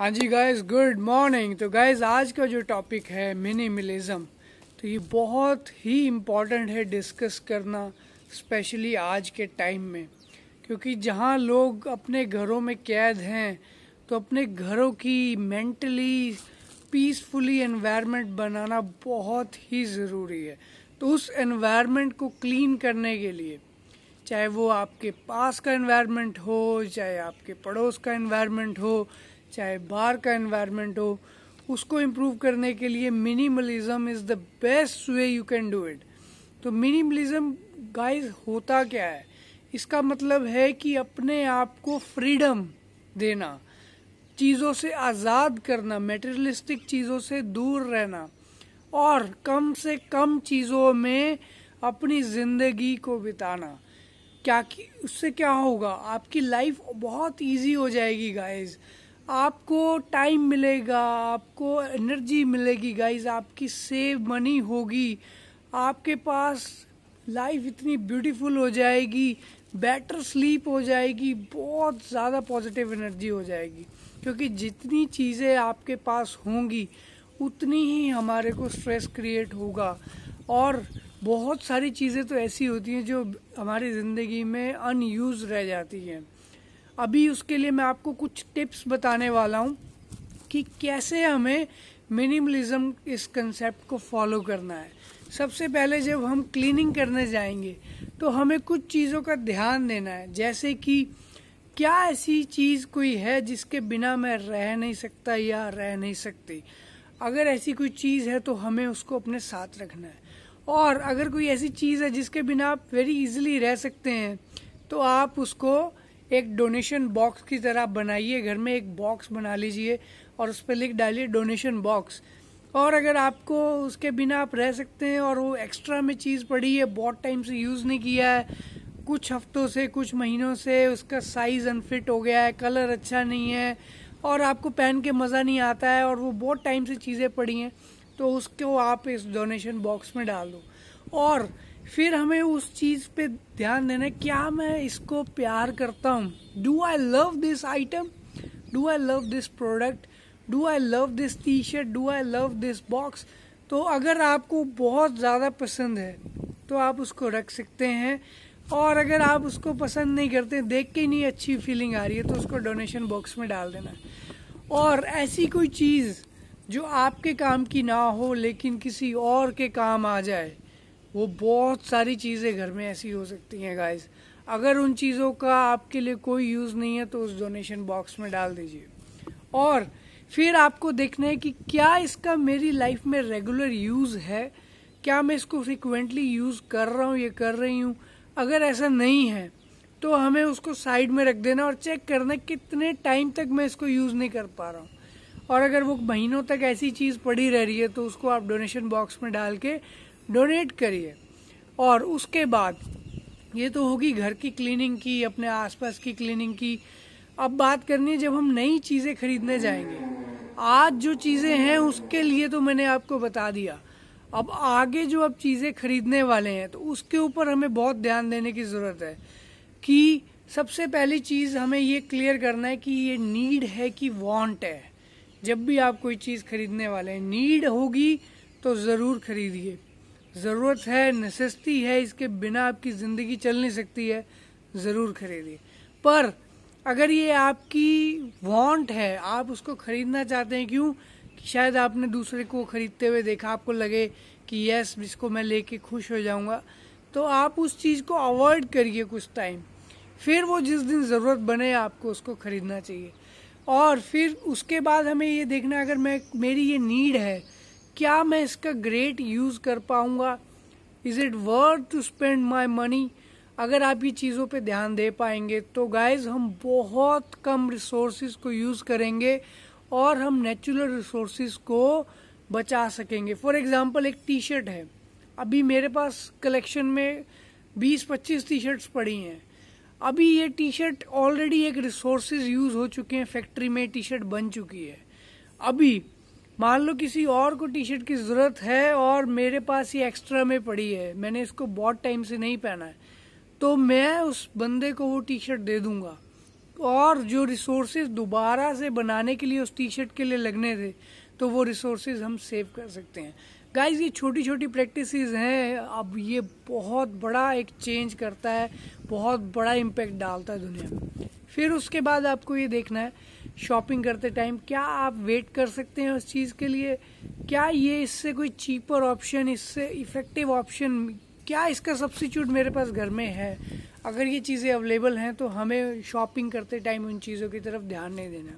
हाँ जी guys, good morning. तो guys, आज का जो टॉपिक है मिनिमलिज्म, तो ये बहुत ही इम्पॉर्टेंट है डिस्कस करना, स्पेशली आज के टाइम में। क्योंकि जहाँ लोग अपने घरों में कैद हैं, तो अपने घरों की मेंटली पीसफुली एनवायरनमेंट बनाना बहुत ही ज़रूरी है। तो उस एनवायरनमेंट को क्लीन करने के लिए, चाहे वो आपके पास का एनवायरनमेंट हो, चाहे आपके पड़ोस का एनवायरनमेंट हो, चाहे बाहर का एनवायरनमेंट हो, उसको इम्प्रूव करने के लिए minimalism is the best way you can do it. तो मिनिमलिज्म गाइस होता क्या है? इसका मतलब है कि अपने आप को फ्रीडम देना, चीज़ों से आज़ाद करना, मेटेरियलिस्टिक चीज़ों से दूर रहना और कम से कम चीज़ों में अपनी ज़िंदगी को बिताना। क्या कि उससे क्या होगा, आपकी लाइफ बहुत इजी हो जाएगी गाइस। आपको टाइम मिलेगा, आपको एनर्जी मिलेगी गाइस, आपकी सेव मनी होगी, आपके पास लाइफ इतनी ब्यूटीफुल हो जाएगी, बेटर स्लीप हो जाएगी, बहुत ज़्यादा पॉजिटिव एनर्जी हो जाएगी। क्योंकि जितनी चीज़ें आपके पास होंगी उतनी ही हमारे को स्ट्रेस क्रिएट होगा। और बहुत सारी चीज़ें तो ऐसी होती हैं जो हमारी ज़िंदगी में अनयूज रह जाती हैं। अभी उसके लिए मैं आपको कुछ टिप्स बताने वाला हूँ कि कैसे हमें मिनिमलिज्म इस कंसेप्ट को फॉलो करना है। सबसे पहले जब हम क्लीनिंग करने जाएंगे तो हमें कुछ चीज़ों का ध्यान देना है, जैसे कि क्या ऐसी चीज़ कोई है जिसके बिना मैं रह नहीं सकता या रह नहीं सकती। अगर ऐसी कोई चीज़ है तो हमें उसको अपने साथ रखना है। और अगर कोई ऐसी चीज़ है जिसके बिना आप वेरी इजीली रह सकते हैं, तो आप उसको एक डोनेशन बॉक्स की तरह बनाइए। घर में एक बॉक्स बना लीजिए और उस पर लिख डालिए डोनेशन बॉक्स। और अगर आपको उसके बिना आप रह सकते हैं और वो एक्स्ट्रा में चीज़ पड़ी है, बहुत टाइम से यूज़ नहीं किया है, कुछ हफ्तों से कुछ महीनों से उसका साइज़ अनफिट हो गया है, कलर अच्छा नहीं है और आपको पहन के मज़ा नहीं आता है और वो बहुत टाइम से चीज़ें पड़ी हैं, तो उसको आप इस डोनेशन बॉक्स में डाल दो। और फिर हमें उस चीज़ पे ध्यान देना है, क्या मैं इसको प्यार करता हूँ? Do I love this item? Do I love this product? Do I love this T shirt? Do I love this box? तो अगर आपको बहुत ज़्यादा पसंद है तो आप उसको रख सकते हैं। और अगर आप उसको पसंद नहीं करते, देख के ही नहीं अच्छी फीलिंग आ रही है, तो उसको डोनेशन बॉक्स में डाल देना है। और ऐसी कोई चीज़ जो आपके काम की ना हो लेकिन किसी और के काम आ जाए, वो बहुत सारी चीज़ें घर में ऐसी हो सकती हैं गाइस। अगर उन चीज़ों का आपके लिए कोई यूज़ नहीं है तो उस डोनेशन बॉक्स में डाल दीजिए। और फिर आपको देखना है कि क्या इसका मेरी लाइफ में रेगुलर यूज़ है, क्या मैं इसको फ्रिक्वेंटली यूज़ कर रहा हूँ, ये कर रही हूँ। अगर ऐसा नहीं है तो हमें उसको साइड में रख देना और चेक करना कितने टाइम तक मैं इसको यूज़ नहीं कर पा रहा हूँ। और अगर वो महीनों तक ऐसी चीज़ पड़ी रह रही है तो उसको आप डोनेशन बॉक्स में डाल के डोनेट करिए। और उसके बाद ये तो होगी घर की क्लीनिंग की, अपने आसपास की क्लीनिंग की। अब बात करनी है जब हम नई चीज़ें खरीदने जाएंगे। आज जो चीज़ें हैं उसके लिए तो मैंने आपको बता दिया। अब आगे जो अब चीज़ें खरीदने वाले हैं तो उसके ऊपर हमें बहुत ध्यान देने की ज़रूरत है कि सबसे पहली चीज़ हमें ये क्लियर करना है कि ये नीड है कि वांट है। जब भी आप कोई चीज़ खरीदने वाले हैं, नीड होगी तो ज़रूर खरीदिए। ज़रूरत है, नेसेसिटी है, इसके बिना आपकी ज़िंदगी चल नहीं सकती है, ज़रूर खरीदिए। पर अगर ये आपकी वांट है, आप उसको खरीदना चाहते हैं, क्यों? शायद आपने दूसरे को खरीदते हुए देखा, आपको लगे कि यस इसको मैं लेके खुश हो जाऊंगा, तो आप उस चीज़ को अवॉइड करिए कुछ टाइम। फिर वो जिस दिन ज़रूरत बने आपको उसको खरीदना चाहिए। और फिर उसके बाद हमें ये देखना है, अगर मेरी ये नीड है, क्या मैं इसका ग्रेट यूज़ कर पाऊंगा? Is it worth to spend my money? अगर आप ये चीज़ों पे ध्यान दे पाएंगे तो गाइज हम बहुत कम रिसोर्सेज को यूज़ करेंगे और हम नेचुरल रिसोर्सेज को बचा सकेंगे। फॉर एग्जांपल, एक टी शर्ट है, अभी मेरे पास कलेक्शन में 20-25 टी शर्ट्स पड़ी हैं। अभी ये टी शर्ट ऑलरेडी एक रिसोर्सेज यूज़ हो चुके हैं, फैक्ट्री में टी शर्ट बन चुकी है। अभी मान लो किसी और को टी शर्ट की ज़रूरत है और मेरे पास ये एक्स्ट्रा में पड़ी है, मैंने इसको बहुत टाइम से नहीं पहना है, तो मैं उस बंदे को वो टी शर्ट दे दूंगा और जो रिसोर्सेज दोबारा से बनाने के लिए उस टी शर्ट के लिए लगने थे, तो वो रिसोर्सेज हम सेव कर सकते हैं। गाइस, ये छोटी छोटी प्रैक्टिसेस हैं, अब ये बहुत बड़ा एक चेंज करता है, बहुत बड़ा इम्पैक्ट डालता है दुनिया में। फिर उसके बाद आपको ये देखना है शॉपिंग करते टाइम क्या आप वेट कर सकते हैं उस चीज़ के लिए, क्या ये इससे कोई चीपर ऑप्शन, इससे इफेक्टिव ऑप्शन, क्या इसका सब्स्टिट्यूट मेरे पास घर में है। अगर ये चीज़ें अवेलेबल हैं तो हमें शॉपिंग करते टाइम उन चीज़ों की तरफ ध्यान नहीं देना।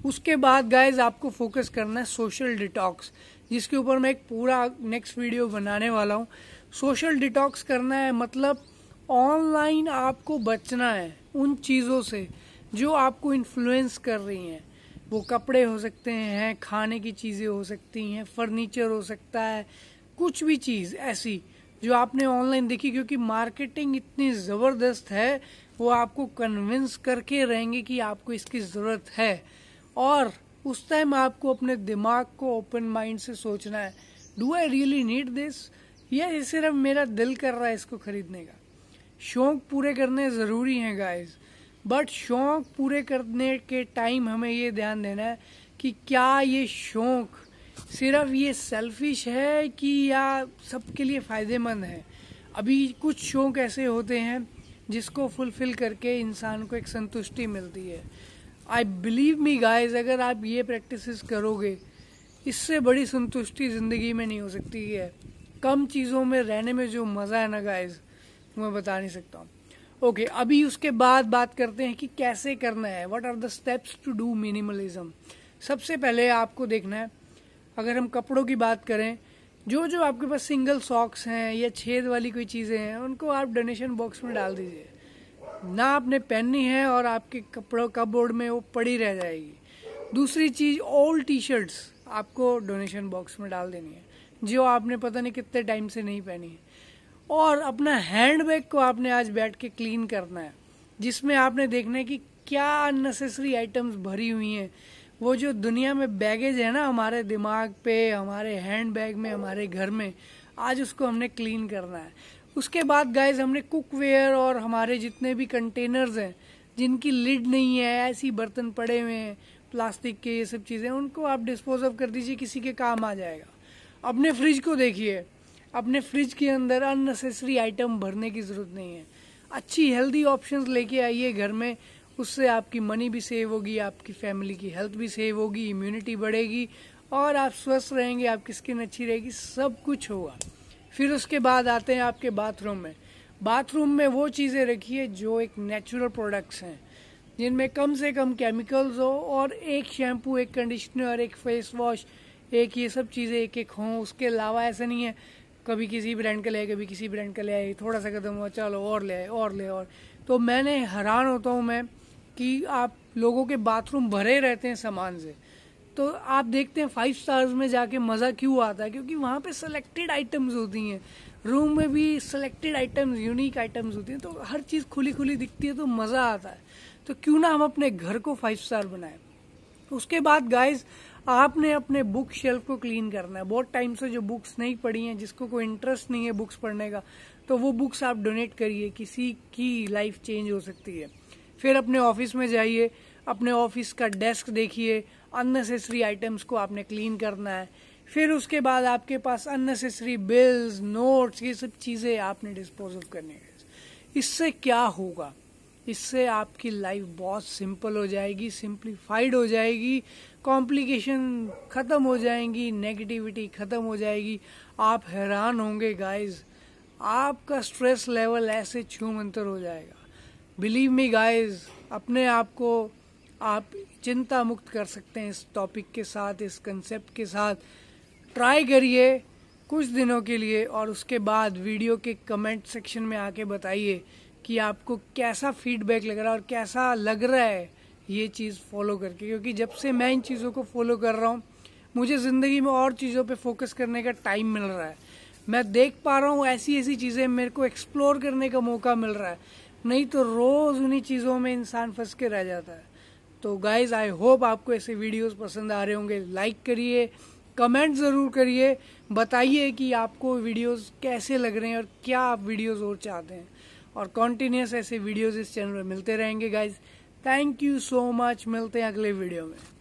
उसके बाद गाइज आपको फोकस करना है सोशल डिटॉक्स, जिसके ऊपर मैं एक पूरा नेक्स्ट वीडियो बनाने वाला हूँ। सोशल डिटॉक्स करना है मतलब ऑनलाइन आपको बचना है उन चीज़ों से जो आपको इन्फ्लुएंस कर रही हैं। वो कपड़े हो सकते हैं, खाने की चीज़ें हो सकती हैं, फर्नीचर हो सकता है, कुछ भी चीज़ ऐसी जो आपने ऑनलाइन देखी, क्योंकि मार्केटिंग इतनी ज़बरदस्त है, वो आपको कन्विंस करके रहेंगे कि आपको इसकी ज़रूरत है। और उस टाइम आपको अपने दिमाग को ओपन माइंड से सोचना है, do I really need this, या सिर्फ मेरा दिल कर रहा है इसको खरीदने का। शौक पूरे करने ज़रूरी हैं गाइस, बट शौक पूरे करने के टाइम हमें ये ध्यान देना है कि क्या ये शौक सिर्फ ये सेल्फिश है कि या सबके लिए फ़ायदेमंद है। अभी कुछ शौक ऐसे होते हैं जिसको फुलफिल करके इंसान को एक संतुष्टि मिलती है। आई बिलीव मी गाइज, अगर आप ये प्रैक्टिसेस करोगे, इससे बड़ी संतुष्टि ज़िंदगी में नहीं हो सकती है। कम चीज़ों में रहने में जो मज़ा है ना गाइज, मैं बता नहीं सकता हूँ। ओके, अभी उसके बाद बात करते हैं कि कैसे करना है, what are the steps to do minimalism. सबसे पहले आपको देखना है, अगर हम कपड़ों की बात करें, जो जो आपके पास सिंगल सॉक्स हैं या छेद वाली कोई चीज़ें हैं, उनको आप डोनेशन बॉक्स में डाल दीजिए। ना आपने पहननी है और आपके कपड़ों कपबोर्ड में वो पड़ी रह जाएगी। दूसरी चीज़, ओल्ड टी शर्ट्स आपको डोनेशन बॉक्स में डाल देनी है, जो आपने पता नहीं कितने टाइम से नहीं पहनी है। और अपना हैंडबैग को आपने आज बैठ के क्लीन करना है, जिसमें आपने देखना है कि क्या अननेसेसरी आइटम्स भरी हुई हैं। वो जो दुनिया में बैगेज है ना हमारे दिमाग पे, हमारे हैंडबैग में, हमारे घर में, आज उसको हमने क्लीन करना है। उसके बाद गाइज हमने कुकवेयर और हमारे जितने भी कंटेनर्स हैं जिनकी लिड नहीं है, ऐसी बर्तन पड़े हुए हैं प्लास्टिक के, ये सब चीज़ें, उनको आप डिस्पोज ऑफ कर दीजिए, किसी के काम आ जाएगा। अपने फ्रिज को देखिए, अपने फ्रिज के अंदर अननेसेसरी आइटम भरने की ज़रूरत नहीं है। अच्छी हेल्दी ऑप्शंस लेके आइए घर में, उससे आपकी मनी भी सेव होगी, आपकी फैमिली की हेल्थ भी सेव होगी, इम्यूनिटी बढ़ेगी और आप स्वस्थ रहेंगे, आपकी स्किन अच्छी रहेगी, सब कुछ होगा। फिर उसके बाद आते हैं आपके बाथरूम में। बाथरूम में वो चीज़ें रखिए जो एक नेचुरल प्रोडक्ट्स हैं, जिनमें कम से कम केमिकल्स हो, और एक शैम्पू, एक कंडीशनर, एक फेस वॉश, एक ये सब चीज़ें एक एक हों। उसके अलावा ऐसा नहीं है कभी किसी ब्रांड का ले आए, कभी किसी ब्रांड का ले आए, थोड़ा सा खत्म हुआ चलो और ले आए और ले और। तो मैंने हैरान होता हूँ मैं कि आप लोगों के बाथरूम भरे रहते हैं सामान से। तो आप देखते हैं 5 स्टार्स में जाके मज़ा क्यों आता है, क्योंकि वहाँ पे सेलेक्टेड आइटम्स होती हैं, रूम में भी सेलेक्टेड आइटम्स, यूनिक आइटम्स होती हैं, तो हर चीज़ खुली खुली दिखती है तो मज़ा आता है। तो क्यों ना हम अपने घर को 5 स्टार बनाएं। उसके बाद गाइज आपने अपने बुक शेल्फ को क्लीन करना है। बहुत टाइम से जो बुक्स नहीं पढ़ी हैं, जिसको कोई इंटरेस्ट नहीं है बुक्स पढ़ने का, तो वो बुक्स आप डोनेट करिए, किसी की लाइफ चेंज हो सकती है। फिर अपने ऑफिस में जाइए, अपने ऑफिस का डेस्क देखिए, अननेसेसरी आइटम्स को आपने क्लीन करना है। फिर उसके बाद आपके पास अननेसेसरी बिल्स, नोट्स, ये सब चीज़ें आपने डिस्पोज ऑफ करने हैं। इससे क्या होगा, इससे आपकी लाइफ बहुत सिंपल हो जाएगी, सिंप्लीफाइड हो जाएगी, कॉम्प्लिकेशन ख़त्म हो जाएंगी, नेगेटिविटी ख़त्म हो जाएगी। आप हैरान होंगे गाइज, आपका स्ट्रेस लेवल ऐसे छूमंतर हो जाएगा। बिलीव मी गाइज, अपने आप को आप चिंता मुक्त कर सकते हैं इस टॉपिक के साथ, इस कंसेप्ट के साथ। ट्राई करिए कुछ दिनों के लिए, और उसके बाद वीडियो के कमेंट सेक्शन में आके बताइए कि आपको कैसा फीडबैक लग रहा है और कैसा लग रहा है ये चीज़ फॉलो करके। क्योंकि जब से मैं इन चीज़ों को फॉलो कर रहा हूँ, मुझे ज़िंदगी में और चीज़ों पे फोकस करने का टाइम मिल रहा है। मैं देख पा रहा हूँ ऐसी ऐसी चीज़ें, मेरे को एक्सप्लोर करने का मौका मिल रहा है, नहीं तो रोज़ उन्हीं चीज़ों में इंसान फंस के रह जाता है। तो गाइज, आई होप आपको ऐसे वीडियोस पसंद आ रहे होंगे। लाइक करिए, कमेंट ज़रूर करिए, बताइए कि आपको वीडियोस कैसे लग रहे हैं और क्या आप वीडियोस और चाहते हैं। और कॉन्टिन्यूस ऐसे वीडियोस इस चैनल में मिलते रहेंगे guys. Thank you so much, मिलते हैं अगले वीडियो में।